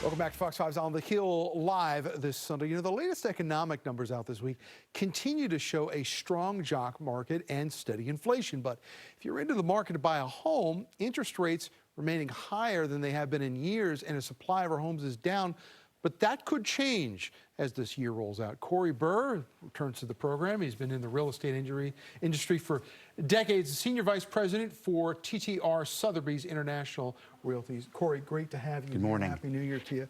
Welcome back to Fox 5's On the Hill live this Sunday. You know, the latest economic numbers out this week continue to show a strong job market and steady inflation. But if you're into the market to buy a home, interest rates remaining higher than they have been in years and a supply of our homes is down. But that could change as this year rolls out. Burr returns to the program. He's been in the real estate industry for decades. Senior Vice President for TTR Sotheby's International Realties. Corey, great to have you. Good morning. Happy New Year to you.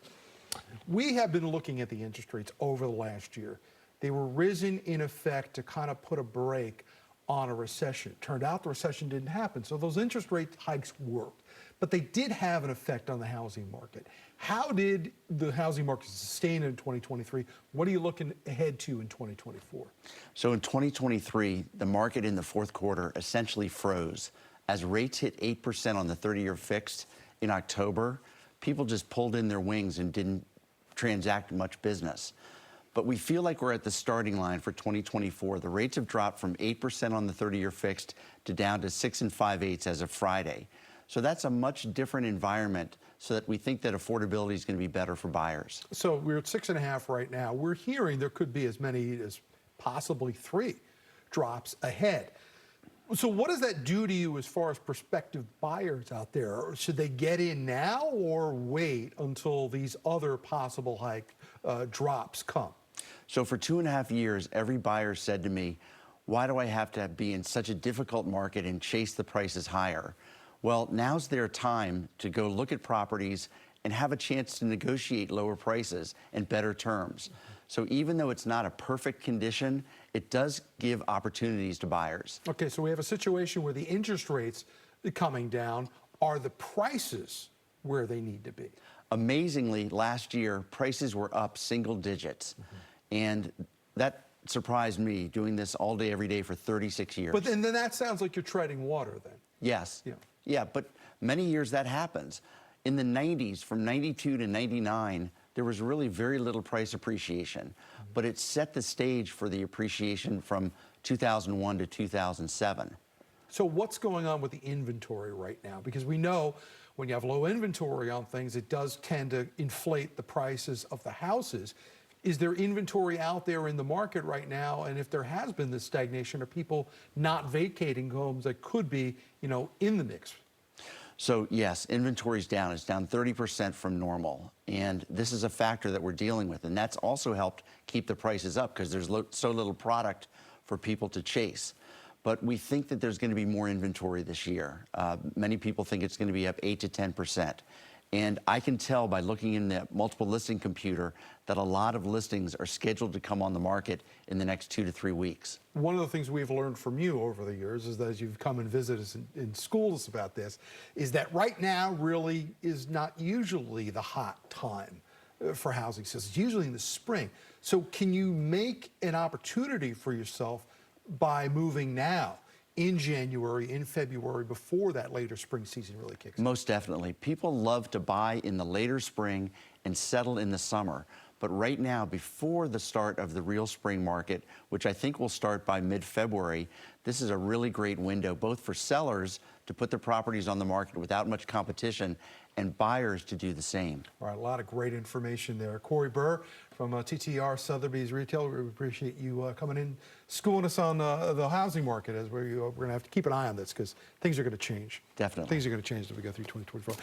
We have been looking at the interest rates over the last year. They were risen in effect to kind of put a brake on a recession. Turned out the recession didn't happen, so those interest rate hikes worked. But they did have an effect on the housing market. How did the housing market sustain in 2023? What are you looking ahead to in 2024? So in 2023, the market in the fourth quarter essentially froze. As rates hit 8% on the 30-year fixed in October, people just pulled in their wings and didn't transact much business. But we feel like we're at the starting line for 2024. The rates have dropped from 8% on the 30-year fixed to down to 6 5/8 as of Friday. So that's a much different environment, so that we think that affordability is going to be better for buyers. So we're at 6.5 right now. We're hearing there could be as many as possibly 3 drops ahead. So what does that do to you as far as prospective buyers out there? Should they get in now or wait until these other possible drops come? So for 2.5 years, every buyer said to me, why do I have to be in such a difficult market and chase the prices higher? Well, now's their time to go look at properties and have a chance to negotiate lower prices and better terms. So even though it's not a perfect condition, it does give opportunities to buyers. Okay, so we have a situation where the interest rates coming down. Are the prices where they need to be? Amazingly, last year, prices were up single digits. And that surprised me, doing this all day, every day for 36 years. But then that sounds like you're treading water then. Yes. Yeah. Yeah, but many years that happens. In the 90s, from 92 to 99, there was really very little price appreciation. But it set the stage for the appreciation from 2001 to 2007. So what's going on with the inventory right now? Because we know when you have low inventory on things, it does tend to inflate the prices of the houses. Is there inventory out there in the market right now? And if there has been this stagnation, are people not vacating homes that could be, in the mix? So yes, inventory's down. It's down 30% from normal. And this is a factor that we're dealing with. And that's also helped keep the prices up because there's so little product for people to chase. But we think that there's going to be more inventory this year. Many people think it's going to be up 8 to 10%. And I can tell by looking in the multiple listing computer that a lot of listings are scheduled to come on the market in the next 2 to 3 weeks. One of the things we've learned from you over the years is that as you've come and visited us in schools about this, is that right now really is not usually the hot time for housing sales. It's usually in the spring. So can you make an opportunity for yourself by moving now? In January, in February, before that later spring season really kicks in? Most definitely. People love to buy in the later spring and settle in the summer. But right now, before the start of the real spring market, which I think will start by mid-February, this is a really great window, both for sellers to put their properties on the market without much competition and buyers to do the same. All right, a lot of great information there. Burr from TTR Sotheby's Retail. We appreciate you coming in, schooling us on the housing market, as we're going to have to keep an eye on this because things are going to change. Definitely. Things are going to change as we go through 2024.